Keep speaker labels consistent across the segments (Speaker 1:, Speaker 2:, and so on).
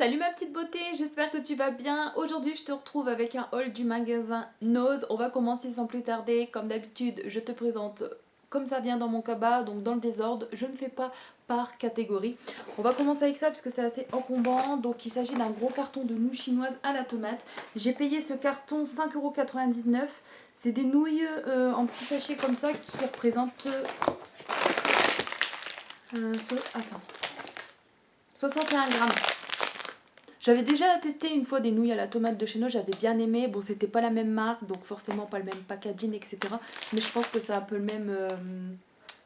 Speaker 1: Salut ma petite beauté, j'espère que tu vas bien. Aujourd'hui je te retrouve avec un haul du magasin Nose. On va commencer sans plus tarder. Comme d'habitude je te présente comme ça vient dans mon cabas, donc dans le désordre. Je ne fais pas par catégorie. On va commencer avec ça parce que c'est assez encombrant. Donc il s'agit d'un gros carton de nouilles chinoises à la tomate. J'ai payé ce carton 5,99 €. C'est des nouilles en petits sachets comme ça qui représentent... attends. 61 grammes. J'avais déjà testé une fois des nouilles à la tomate de chez nous, j'avais bien aimé. Bon, c'était pas la même marque, donc forcément pas le même packaging, etc. Mais je pense que c'est un peu le même,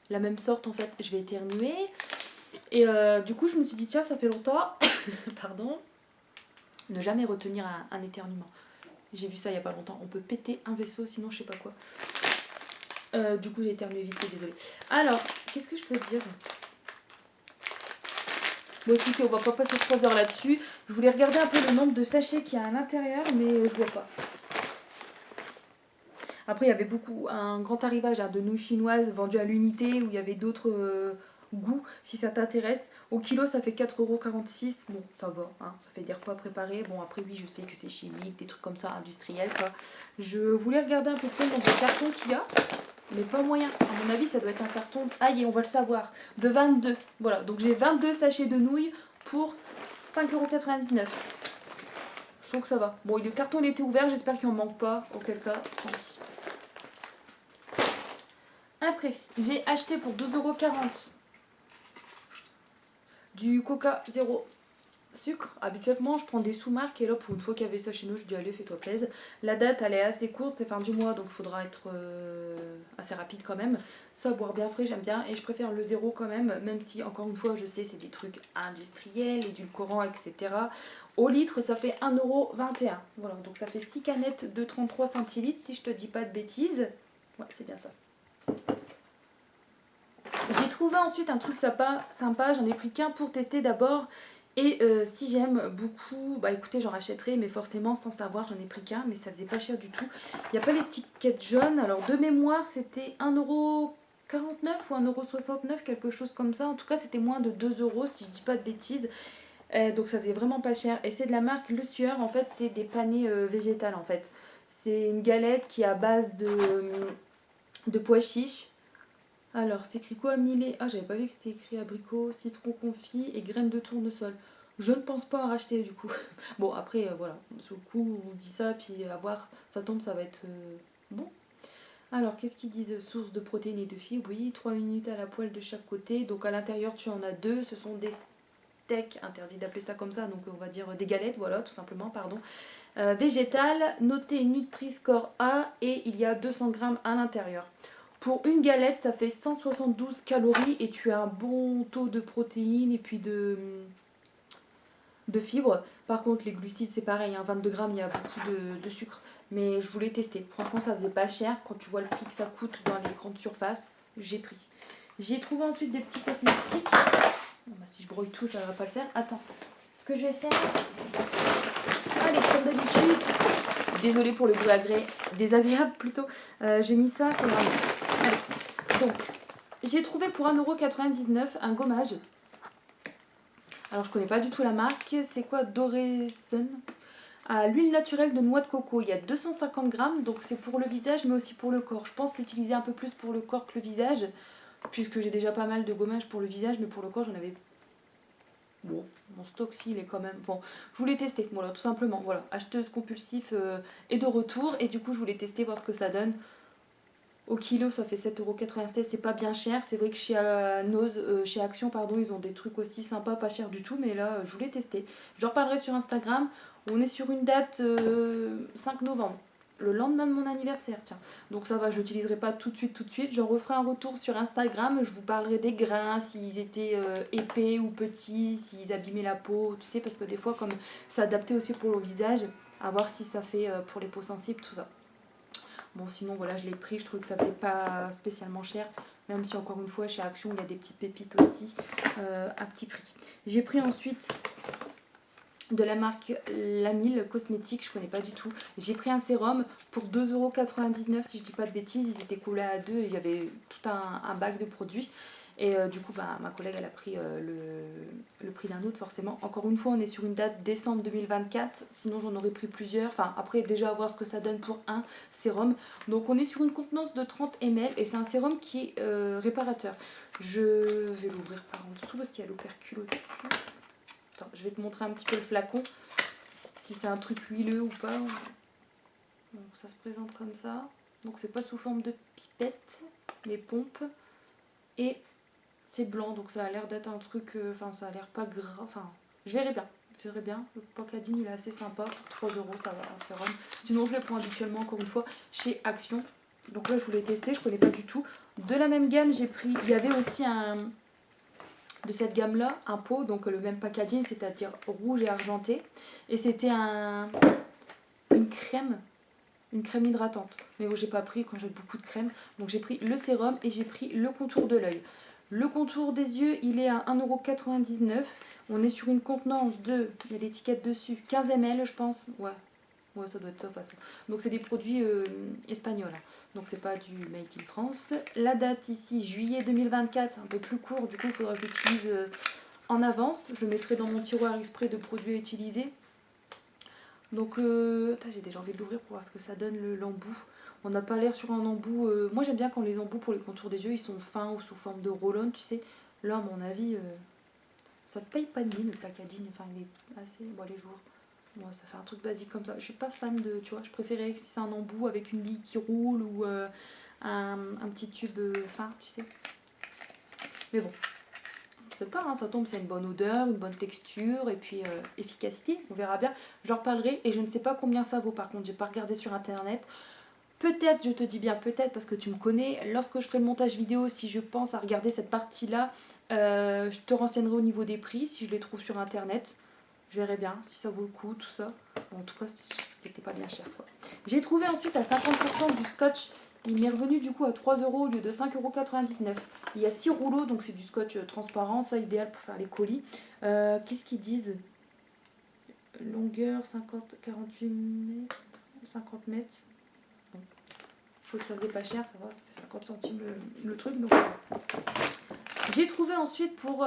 Speaker 1: la même sorte en fait. Je vais éternuer. Et du coup, je me suis dit, tiens, ça fait longtemps, pardon, ne jamais retenir un éternuement. J'ai vu ça il y a pas longtemps. On peut péter un vaisseau, sinon je sais pas quoi. Du coup, j'ai éternué vite, désolée. Alors, qu'est-ce que je peux dire ? Bon écoutez, on va pas passer 3 heures là-dessus. Je voulais regarder un peu le nombre de sachets qu'il y a à l'intérieur, mais je vois pas. Après, il y avait un grand arrivage de nouilles chinoises vendues à l'unité, où il y avait d'autres goûts, si ça t'intéresse. Au kilo, ça fait 4,46 €. Bon, ça va, hein, ça fait des repas préparés. Bon, après, oui, je sais que c'est chimique, des trucs comme ça, industriels, quoi. Je voulais regarder un peu plus le nombre de cartons qu'il y a. Mais pas moyen. À mon avis, ça doit être un carton. Aïe, on va le savoir. De 22. Voilà, donc j'ai 22 sachets de nouilles pour 5,99 €. Je trouve que ça va. Bon, le carton il était ouvert, j'espère qu'il en manque pas. Auquel cas, tant pis. Après, j'ai acheté pour 2,40 € du Coca zéro sucre. Habituellement, je prends des sous-marques et là, pour une fois qu'il y avait ça chez nous, je dis allez, fais-toi plaisir. La date, elle est assez courte, c'est fin du mois, donc il faudra être assez rapide quand même. Ça, boire bien frais, j'aime bien et je préfère le zéro quand même si, encore une fois, je sais, c'est des trucs industriels, édulcorants, etc. Au litre, ça fait 1,21 €. Voilà, donc ça fait 6 canettes de 33 centilitres, si je te dis pas de bêtises. Ouais, c'est bien ça. J'ai trouvé ensuite un truc sympa, j'en ai pris qu'un pour tester d'abord. Et si j'aime beaucoup, bah écoutez, j'en rachèterai, mais forcément sans savoir, j'en ai pris qu'un, mais ça faisait pas cher du tout. Il n'y a pas l'étiquette jaune, alors de mémoire c'était 1,49 € ou 1,69 €, quelque chose comme ça. En tout cas, c'était moins de 2 € si je dis pas de bêtises. Donc ça faisait vraiment pas cher. Et c'est de la marque Le Sueur, en fait, c'est des panais végétales en fait. C'est une galette qui est à base de pois chiches. Alors, c'est écrit quoi, millet? Ah, j'avais pas vu que c'était écrit abricot, citron confit et graines de tournesol. Je ne pense pas en racheter du coup. Bon, après, voilà, sur le coup, on se dit ça, puis à voir, ça tombe, ça va être bon. Alors, qu'est-ce qu'ils disent? Source de protéines et de fibres, oui, 3 minutes à la poêle de chaque côté. Donc, à l'intérieur, tu en as deux, ce sont des steaks, interdit d'appeler ça comme ça, donc on va dire des galettes, voilà, tout simplement, pardon. Végétal, noté Nutri-Score A, et il y a 200 grammes à l'intérieur. Pour une galette, ça fait 172 calories et tu as un bon taux de protéines et puis de fibres. Par contre, les glucides, c'est pareil, hein, 22 grammes, il y a beaucoup de sucre. Mais je voulais tester. Franchement, ça faisait pas cher. Quand tu vois le prix que ça coûte dans les grandes surfaces, j'ai pris. J'ai trouvé ensuite des petits cosmétiques. Bon, bah, si je brouille tout, ça va pas le faire. Attends, ce que je vais faire... Allez, comme d'habitude... Désolée pour le bruit désagréable plutôt. J'ai mis ça, c'est vraiment... Allez. Donc, j'ai trouvé pour 1,99 € un gommage. Alors, je connais pas du tout la marque. C'est quoi? Doresun. À l'huile naturelle de noix de coco. Il y a 250 grammes, donc c'est pour le visage, mais aussi pour le corps. Je pense l'utiliser un peu plus pour le corps que le visage, puisque j'ai déjà pas mal de gommage pour le visage, mais pour le corps, j'en avais... Bon, mon stock, si, il est quand même... Bon, je voulais tester, voilà, tout simplement. Voilà, acheteuse compulsif et de retour. Et du coup, je voulais tester, voir ce que ça donne. Au kilo, ça fait 7,96 €, c'est pas bien cher. C'est vrai que chez Nose, chez Action, pardon, ils ont des trucs aussi sympas, pas cher du tout. Mais là, je voulais tester. Je reparlerai sur Instagram. On est sur une date 5 novembre. Le lendemain de mon anniversaire, tiens. Donc ça va, je l'utiliserai pas tout de suite. J'en referai un retour sur Instagram. Je vous parlerai des grains, s'ils étaient épais ou petits, s'ils abîmaient la peau, tu sais, parce que des fois, comme c'est adapté aussi pour le visage, à voir si ça fait pour les peaux sensibles, tout ça. Bon, sinon, voilà, je l'ai pris. Je trouve que ça faisait pas spécialement cher. Même si, encore une fois, chez Action, il y a des petites pépites aussi à petit prix. J'ai pris ensuite de la marque Lamil Cosmétique, je connais pas du tout. J'ai pris un sérum pour 2,99 € si je dis pas de bêtises. Ils étaient collés à deux, il y avait tout un bac de produits. Et du coup, bah, ma collègue, elle a pris le prix d'un autre, forcément. Encore une fois, on est sur une date décembre 2024. Sinon, j'en aurais pris plusieurs. Enfin, après, déjà, à voir ce que ça donne pour un sérum. Donc, on est sur une contenance de 30 ml. Et c'est un sérum qui est réparateur. Je vais l'ouvrir par en dessous parce qu'il y a l'opercule au-dessus. Attends, je vais te montrer un petit peu le flacon. Si c'est un truc huileux ou pas. Donc, ça se présente comme ça. Donc, c'est pas sous forme de pipette, mais pompe. Et c'est blanc, donc ça a l'air d'être un truc, enfin ça a l'air pas gras, enfin je verrai bien, le packaging il est assez sympa, pour 3 euros ça va, un sérum. Sinon je les prends habituellement encore une fois chez Action, donc là je voulais tester, je connais pas du tout. De la même gamme j'ai pris, il y avait aussi de cette gamme là, un pot, donc le même packaging, c'est-à-dire rouge et argenté, et c'était une crème hydratante. Mais bon, j'ai pas pris quand j'ai beaucoup de crème. Donc j'ai pris le sérum et j'ai pris le contour de l'œil. Le contour des yeux, il est à 1,99 €. On est sur une contenance de, il y a l'étiquette dessus, 15 ml je pense. Ouais, ça doit être ça de toute façon. Donc c'est des produits espagnols. Donc c'est pas du Made in France. La date ici, juillet 2024, c'est un peu plus court. Du coup, il faudra que je l'utilise en avance. Je le mettrai dans mon tiroir exprès de produits à utiliser. Donc, j'ai déjà envie de l'ouvrir pour voir ce que ça donne l'embout. On n'a pas l'air sur un embout. Moi, j'aime bien quand les embouts pour les contours des yeux ils sont fins ou sous forme de roll-on, tu sais. Là, à mon avis, ça paye pas de mine le packaging. Enfin, il est assez. Bon, les jours. Moi, ça fait un truc basique comme ça. Je suis pas fan de. Tu vois, je préférais si c'est un embout avec une bille qui roule ou un petit tube fin, tu sais. Mais bon. Je sais pas, hein, ça tombe, c'est une bonne odeur, une bonne texture et puis efficacité, on verra bien. J'en reparlerai et je ne sais pas combien ça vaut par contre, j'ai pas regardé sur internet. Peut-être, je te dis bien peut-être parce que tu me connais, lorsque je ferai le montage vidéo, si je pense à regarder cette partie-là, je te renseignerai au niveau des prix, si je les trouve sur internet. Je verrai bien si ça vaut le coup, tout ça. Bon, en tout cas, c'était pas bien cher, quoi. J'ai trouvé ensuite à 50% du scotch. Il m'est revenu du coup à 3 € au lieu de 5,99 €. Il y a 6 rouleaux, donc c'est du scotch transparent, ça idéal pour faire les colis. Qu'est-ce qu'ils disent? Longueur 48 mètres, 50 mètres. Bon. Je trouvais que ça faisait pas cher, ça va, ça fait 50 centimes le truc. Donc j'ai trouvé ensuite pour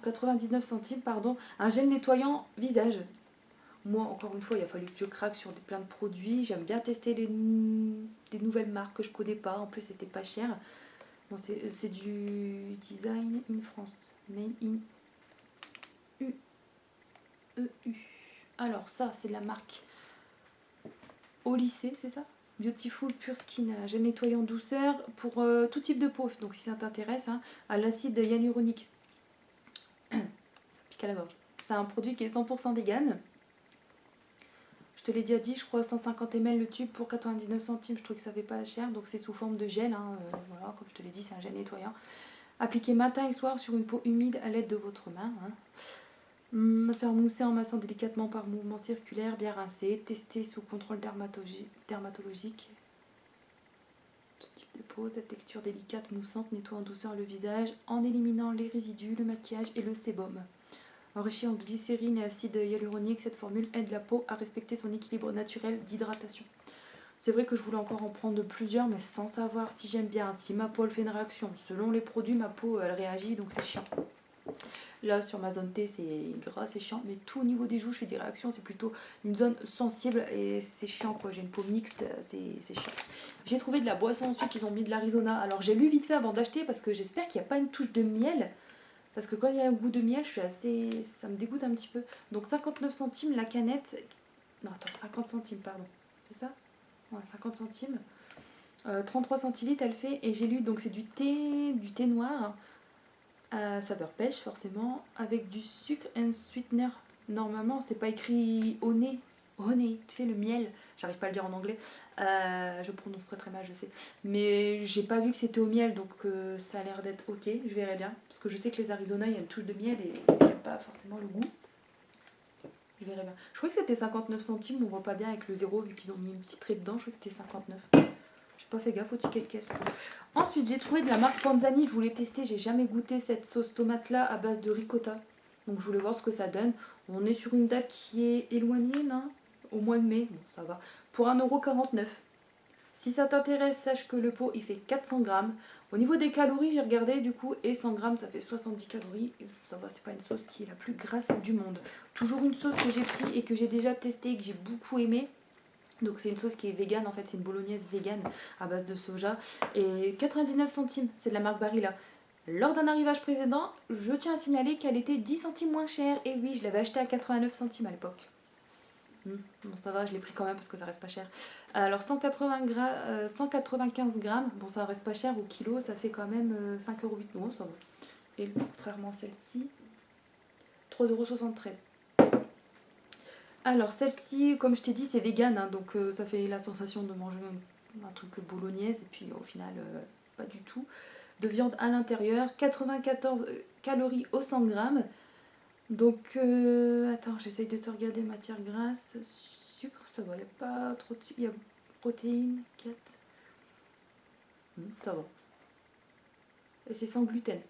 Speaker 1: 99 centimes, pardon, un gel nettoyant visage. Moi, encore une fois, il a fallu que je craque sur plein de produits. J'aime bien tester des nouvelles marques que je connais pas. En plus, c'était pas cher. Bon, c'est du design in France. Made in EU. Alors, ça, c'est la marque Au lycée, c'est ça? Beautiful Pure Skin, gel nettoyant douceur pour tout type de peau. Donc, si ça t'intéresse, hein, à l'acide hyaluronique. Ça pique à la gorge. C'est un produit qui est 100% vegan. Je te l'ai déjà dit, je crois 150 ml le tube pour 99 centimes. Je trouve que ça fait pas cher, donc c'est sous forme de gel. Hein, voilà, comme je te l'ai dit, c'est un gel nettoyant. Appliquez matin et soir sur une peau humide à l'aide de votre main. Hein. Faire mousser en massant délicatement par mouvement circulaire, bien rincé. Tester sous contrôle dermatologique. Tout type de peau, cette texture délicate, moussante, nettoie en douceur le visage en éliminant les résidus, le maquillage et le sébum. Enrichie en glycérine et acide hyaluronique, cette formule aide la peau à respecter son équilibre naturel d'hydratation. C'est vrai que je voulais encore en prendre plusieurs, mais sans savoir si j'aime bien, si ma peau elle fait une réaction. Selon les produits, ma peau elle réagit, donc c'est chiant. Là, sur ma zone T, c'est gras, c'est chiant, mais tout au niveau des joues, je fais des réactions, c'est plutôt une zone sensible et c'est chiant, quoi. J'ai une peau mixte, c'est chiant. J'ai trouvé de la boisson ensuite, ils ont mis de l'Arizona. Alors, j'ai lu vite fait avant d'acheter parce que j'espère qu'il n'y a pas une touche de miel. Parce que quand il y a un goût de miel, ça me dégoûte un petit peu. Donc 59 centimes la canette. Non, attends, 50 centimes, pardon. C'est ça? Ouais, 50 centimes. 33 centilitres, elle fait. Et j'ai lu, donc c'est du thé noir. Saveur pêche, forcément. Avec du sucre and sweetener. Normalement, c'est pas écrit au nez. Honey, tu sais, le miel. J'arrive pas à le dire en anglais. Je prononce très très mal, je sais. Mais j'ai pas vu que c'était au miel, donc ça a l'air d'être ok. Je verrai bien. Parce que je sais que les Arizona, il y a une touche de miel et j'aime pas forcément le goût. Je verrai bien. Je crois que c'était 59 centimes, on voit pas bien avec le zéro vu qu'ils ont mis une petite trait dedans. Je crois que c'était 59. J'ai pas fait gaffe au ticket de caisse. Ensuite, j'ai trouvé de la marque Panzani. Je voulais tester, j'ai jamais goûté cette sauce tomate là à base de ricotta. Donc je voulais voir ce que ça donne. On est sur une date qui est éloignée là. Au mois de mai, bon ça va, pour 1,49 €. Si ça t'intéresse, sache que le pot il fait 400 grammes. Au niveau des calories, j'ai regardé du coup, et 100 grammes ça fait 70 calories. Et ça va, c'est pas une sauce qui est la plus grasse du monde. Toujours une sauce que j'ai pris et que j'ai déjà testée et que j'ai beaucoup aimé. Donc c'est une sauce qui est végane, en fait c'est une bolognaise végane à base de soja. Et 99 centimes, c'est de la marque Barilla. Lors d'un arrivage précédent, je tiens à signaler qu'elle était 10 centimes moins chère. Et oui, je l'avais achetée à 89 centimes à l'époque. Bon ça va, je l'ai pris quand même parce que ça reste pas cher. Alors 195 grammes, bon ça reste pas cher, au kilo ça fait quand même 5,08 €, bon ça va. Et contrairement à celle-ci, 3,73 €. Alors celle-ci, comme je t'ai dit, c'est vegan, hein, donc ça fait la sensation de manger un truc bolognaise, et puis au final, pas du tout. De viande à l'intérieur, 94 calories au 100 grammes. Donc, attends, j'essaye de te regarder, matière grasse, sucre, ça va, il n'y a pas trop de sucre, il y a protéines, 4. Ça va. Et c'est sans gluten.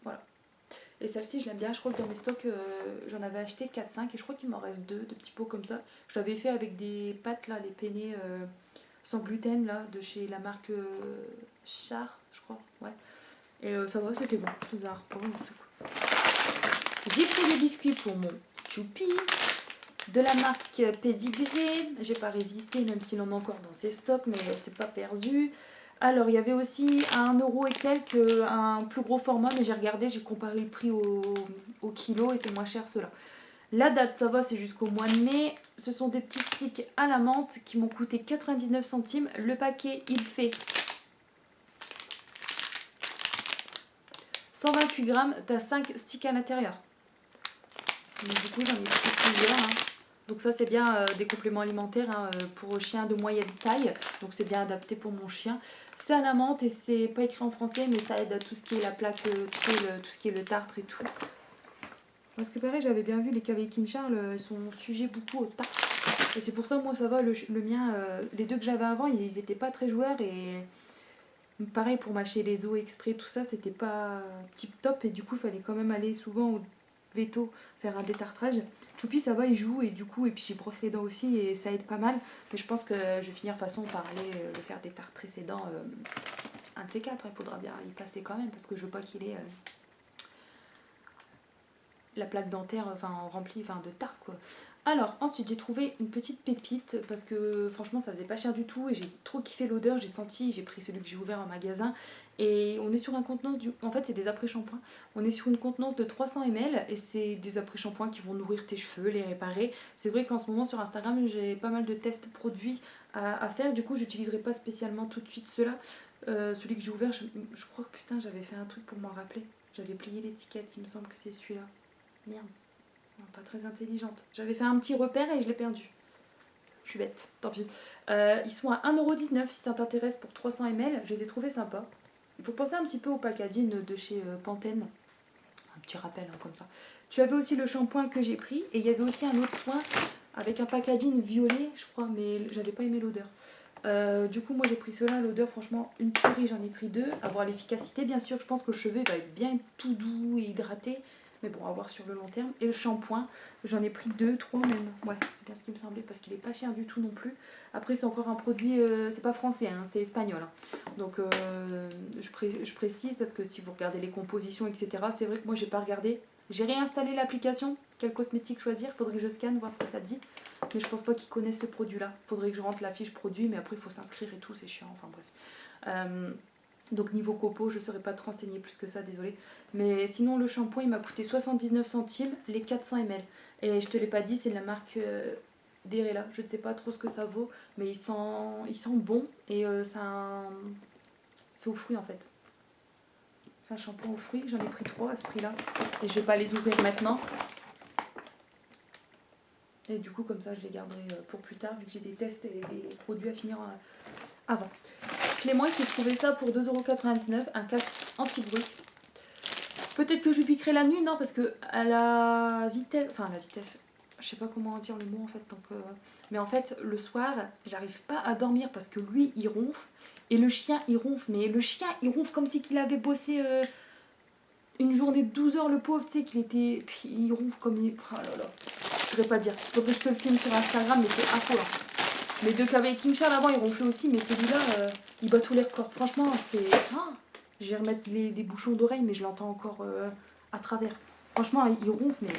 Speaker 1: Voilà. Et celle-ci, je l'aime bien, je crois que dans mes stocks, j'en avais acheté 4-5 et je crois qu'il m'en reste 2 de petits pots comme ça. Je l'avais fait avec des pâtes, là, les penne sans gluten, là, de chez la marque Char, je crois, ouais. Et ça va, c'était bon, c'est bizarre, c'est cool. J'ai pris des biscuits pour mon choupi de la marque Pédigré. J'ai pas résisté, même s'il en a encore dans ses stocks, mais c'est pas perdu. Alors, il y avait aussi à 1 € et quelques un plus gros format, mais j'ai regardé, j'ai comparé le prix au kilo et c'est moins cher ceux-là. La date, ça va, c'est jusqu'au mois de mai. Ce sont des petits sticks à la menthe qui m'ont coûté 99 centimes. Le paquet, il fait 128 grammes. T'as 5 sticks à l'intérieur. Du coup, j'en ai pris plusieurs. Hein. Donc ça, c'est bien des compléments alimentaires hein, pour chien de moyenne taille. Donc c'est bien adapté pour mon chien. C'est à la menthe et c'est pas écrit en français, mais ça aide à tout ce qui est la plaque, tout ce qui est le tartre et tout. Parce que pareil, j'avais bien vu les cavaliers King Charles, ils sont sujets beaucoup au tartre. Et c'est pour ça, moi, ça va, le mien, les deux que j'avais avant, ils étaient pas très joueurs. Et pareil, pour mâcher les os exprès, tout ça, c'était pas tip top. Et du coup, il fallait quand même aller souvent au veto faire un détartrage. Choupi, ça va, il joue. Et du coup, et puis j'y brosse les dents aussi et ça aide pas mal. Mais je pense que je vais finir de toute façon par aller le faire détartrer ses dents. Un de ces quatre, il faudra bien y passer quand même. Parce que je veux pas qu'il ait... la plaque dentaire remplie de tarte quoi. Alors ensuite j'ai trouvé une petite pépite parce que franchement ça faisait pas cher du tout et j'ai trop kiffé l'odeur, j'ai senti, j'ai pris celui que j'ai ouvert en magasin et on est sur un contenant en fait c'est des après-shampoings, on est sur une contenance de 300 ml et c'est des après-shampoings qui vont nourrir tes cheveux, les réparer. C'est vrai qu'en ce moment sur Instagram j'ai pas mal de tests produits à faire, du coup j'utiliserai pas spécialement tout de suite ceux-là. Celui que j'ai ouvert, je crois que putain j'avais fait un truc pour m'en rappeler, j'avais plié l'étiquette, il me semble que c'est celui-là. Merde, non, pas très intelligente. J'avais fait un petit repère et je l'ai perdu. Je suis bête, tant pis. Ils sont à 1,19 € si ça t'intéresse pour 300 ml. Je les ai trouvés sympas. Il faut penser un petit peu au packaging de chez Pantene. Un petit rappel hein, comme ça. Tu avais aussi le shampoing que j'ai pris et il y avait aussi un autre soin avec un packaging violet, je crois, mais j'avais pas aimé l'odeur. Du coup moi j'ai pris ceux-là, l'odeur franchement une tuerie, j'en ai pris 2. Avoir l'efficacité bien sûr, je pense que le cheveu va être bien tout doux et hydraté. Mais bon, à voir sur le long terme. Et le shampoing, j'en ai pris 2, 3 même. Ouais, c'est bien ce qui me semblait parce qu'il est pas cher du tout non plus. Après, c'est encore un produit, c'est pas français, hein, c'est espagnol. Hein. Donc, je précise parce que si vous regardez les compositions, etc., c'est vrai que moi, j'ai pas regardé. J'ai réinstallé l'application. Quel cosmétique choisir? Faudrait que je scanne, voir ce que ça dit. Mais je pense pas qu'ils connaissent ce produit-là. Faudrait que je rentre la fiche produit, mais après, il faut s'inscrire et tout, c'est chiant. Enfin, bref. Donc niveau copo, je ne saurais pas te renseigner plus que ça, désolé. Mais sinon, le shampoing, il m'a coûté 79 centimes, les 400 ml. Et je te l'ai pas dit, c'est de la marque Derela. Je ne sais pas trop ce que ça vaut, mais il sent bon. Et c'est aux fruits en fait. C'est un shampoing aux fruits, j'en ai pris 3 à ce prix-là. Et je vais pas les ouvrir maintenant. Et du coup, comme ça, je les garderai pour plus tard, vu que j'ai des tests et des produits à finir avant. Clément il s'est trouvé ça pour 2,99 €, un casque anti-bruit. Peut-être que je lui piquerai la nuit, non, parce que à la vitesse, je sais pas comment dire le mot en fait, donc, mais en fait le soir j'arrive pas à dormir parce que lui il ronfle et le chien il ronfle, mais le chien il ronfle comme si qu'il avait bossé une journée de 12 heures le pauvre, tu sais qu'il était, puis il ronfle comme il, oh là là, je pourrais pas dire, faut que je te le filme sur Instagram mais c'est affolant. Mes deux cavaliers King Charles avant ils ronflaient aussi, mais celui-là il bat tous les records. Franchement, c'est. Ah, je vais remettre les bouchons d'oreille, mais je l'entends encore à travers. Franchement, il ronfle, mais.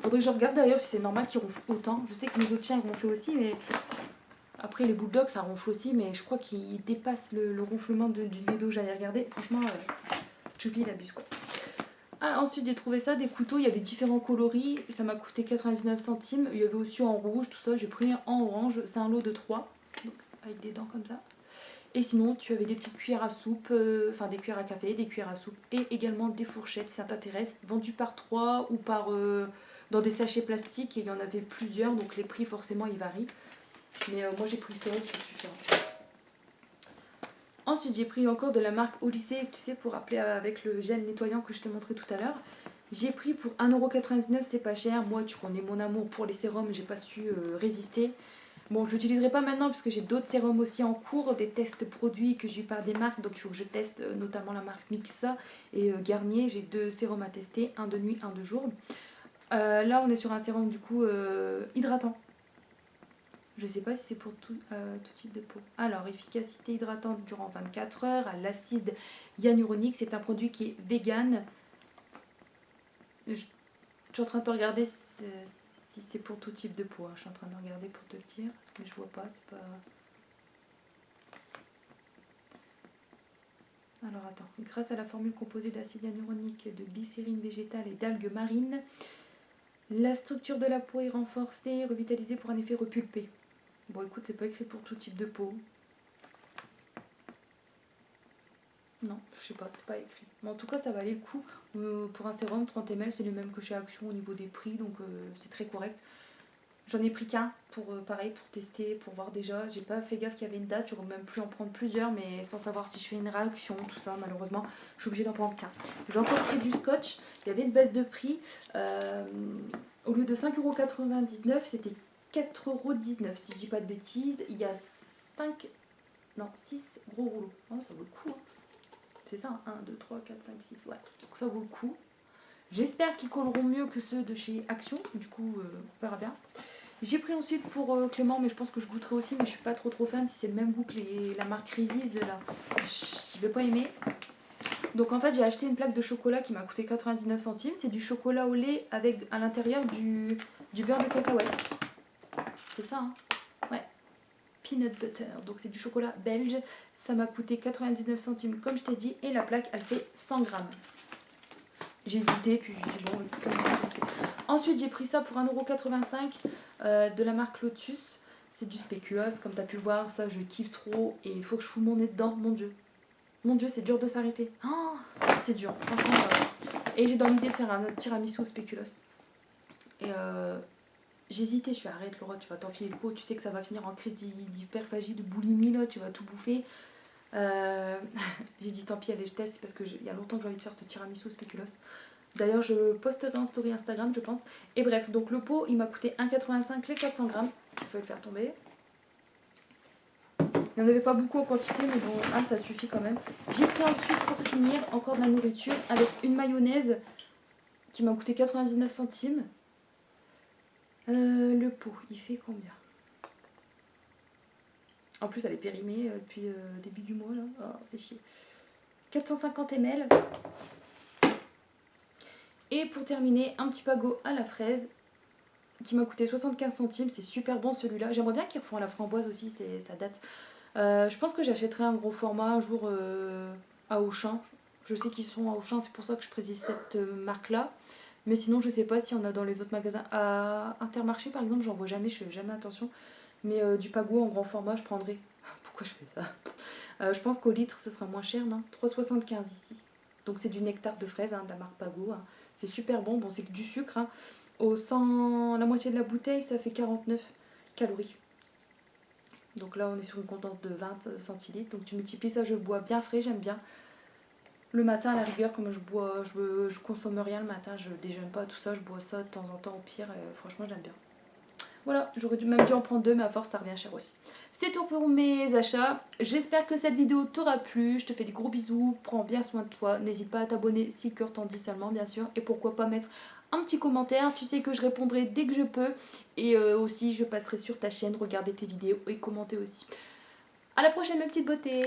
Speaker 1: Faudrait que je regarde d'ailleurs si c'est normal qu'il ronfle autant. Je sais que mes autres chiens ronflent aussi, mais. Après, les bulldogs ça ronfle aussi, mais je crois qu'il dépasse le ronflement d'une vidéo que j'allais regarder. Franchement, Chubby il abuse quoi. Ah, ensuite j'ai trouvé ça, des couteaux, il y avait différents coloris, ça m'a coûté 99 centimes, il y avait aussi en rouge, tout ça, j'ai pris en orange, c'est un lot de 3, donc avec des dents comme ça. Et sinon tu avais des petites cuillères à soupe, enfin des cuillères à café, des cuillères à soupe et également des fourchettes si ça t'intéresse, vendues par 3 ou par dans des sachets plastiques et il y en avait plusieurs, donc les prix forcément ils varient. Mais moi j'ai pris ça, c'est suffisant. Ensuite, j'ai pris encore de la marque Au lycée, tu sais, pour appeler avec le gel nettoyant que je t'ai montré tout à l'heure. J'ai pris pour 1,99€, c'est pas cher. Moi, tu connais mon amour pour les sérums, j'ai pas su résister. Bon, je l'utiliserai pas maintenant parce que j'ai d'autres sérums aussi en cours, des tests produits que j'ai eu par des marques. Donc, il faut que je teste notamment la marque Mixa et Garnier. J'ai 2 sérums à tester, un de nuit, un de jour. Là, on est sur un sérum du coup hydratant. Je sais pas si c'est pour tout type de peau. Alors, efficacité hydratante durant 24 heures, à l'acide hyaluronique. C'est un produit qui est vegan. Je suis en train de te regarder si c'est pour tout type de peau. Hein. Je suis en train de regarder pour te le dire. Mais je vois pas, c'est pas... Alors, attends. Grâce à la formule composée d'acide hyaluronique, de glycérine végétale et d'algues marines, la structure de la peau est renforcée et revitalisée pour un effet repulpé. Bon écoute, c'est pas écrit pour tout type de peau. Non, je sais pas, c'est pas écrit. Mais en tout cas, ça valait le coup. Pour un sérum 30 ml, c'est le même que chez Action au niveau des prix, donc c'est très correct. J'en ai pris qu'un pour pareil, pour tester, pour voir déjà. J'ai pas fait gaffe qu'il y avait une date, j'aurais même pu en prendre plusieurs, mais sans savoir si je fais une réaction, tout ça, malheureusement, je suis obligée d'en prendre qu'un. J'ai encore pris du scotch, il y avait une baisse de prix. Au lieu de 5,99€, c'était 4,19€ si je dis pas de bêtises. Il y a 6 gros rouleaux. Oh, ça vaut le coup. Hein. C'est ça, 1, 2, 3, 4, 5, 6. Ouais, donc ça vaut le coup. J'espère qu'ils colleront mieux que ceux de chez Action. Du coup, on verra bien. J'ai pris ensuite pour Clément, mais je pense que je goûterai aussi. Mais je suis pas trop fan si c'est le même goût que la marque Reese's. Là, je vais pas aimer. Donc en fait, j'ai acheté une plaque de chocolat qui m'a coûté 99 centimes. C'est du chocolat au lait avec à l'intérieur du beurre de cacahuète. C'est ça, hein? Ouais. Peanut butter. Donc c'est du chocolat belge. Ça m'a coûté 99 centimes comme je t'ai dit. Et la plaque, elle fait 100 grammes. J'ai hésité, puis je me suis dit bon, écoute, on va tester. Ensuite, j'ai pris ça pour 1,85€ de la marque Lotus. C'est du spéculoos, comme tu as pu voir. Ça, je kiffe trop. Et il faut que je foute mon nez dedans, mon Dieu. Mon Dieu, c'est dur de s'arrêter. Oh, c'est dur, franchement. Et j'ai dans l'idée de faire un autre tiramisu au spéculoos. Et j'ai hésité, je fais arrête Laura, tu vas t'enfiler le pot, tu sais que ça va finir en crise d'hyperphagie, de boulimie, là, tu vas tout bouffer. J'ai dit tant pis, allez, je teste parce qu'il y a longtemps que j'ai envie de faire ce tiramisu au spéculoos. D'ailleurs, je posterai en story Instagram, je pense. Et bref, donc le pot, il m'a coûté 1,85€ les 400 grammes. Il faut le faire tomber. Il n'y en avait pas beaucoup en quantité, mais bon, ça suffit quand même. J'ai pris ensuite, pour finir, encore de la nourriture avec une mayonnaise qui m'a coûté 99 centimes. Le pot, il fait combien? En plus, elle est périmée depuis début du mois, là. Oh, fait chier. 450 ml. Et pour terminer, un petit pago à la fraise qui m'a coûté 75 centimes. C'est super bon celui-là. J'aimerais bien qu'ils refont à la framboise aussi, ça date. Je pense que j'achèterai un gros format un jour à Auchan. Je sais qu'ils sont à Auchan, c'est pour ça que je précise cette marque-là. Mais sinon, je sais pas s'il y en a dans les autres magasins. À Intermarché, par exemple, j'en vois jamais, je fais jamais attention. Mais du pago en grand format, je prendrai. Pourquoi je fais ça? Je pense qu'au litre, ce sera moins cher, non? 3,75 ici. Donc c'est du nectar de fraise, hein, de la marque Pago. Hein. C'est super bon, bon c'est que du sucre. Hein. La moitié de la bouteille, ça fait 49 calories. Donc là, on est sur une contenance de 20 centilitres. Donc tu multiplies ça, je bois bien frais, j'aime bien. Le matin, à la rigueur, comme je consomme rien le matin, je déjeune pas, tout ça, je bois ça de temps en temps au pire. Et franchement, j'aime bien. Voilà, j'aurais même dû en prendre 2, mais à force, ça revient cher aussi. C'est tout pour mes achats. J'espère que cette vidéo t'aura plu. Je te fais des gros bisous. Prends bien soin de toi. N'hésite pas à t'abonner si le cœur t'en dit seulement, bien sûr. Et pourquoi pas mettre un petit commentaire. Tu sais que je répondrai dès que je peux. Et aussi, je passerai sur ta chaîne, regarder tes vidéos et commenter aussi. À la prochaine, ma petite beauté!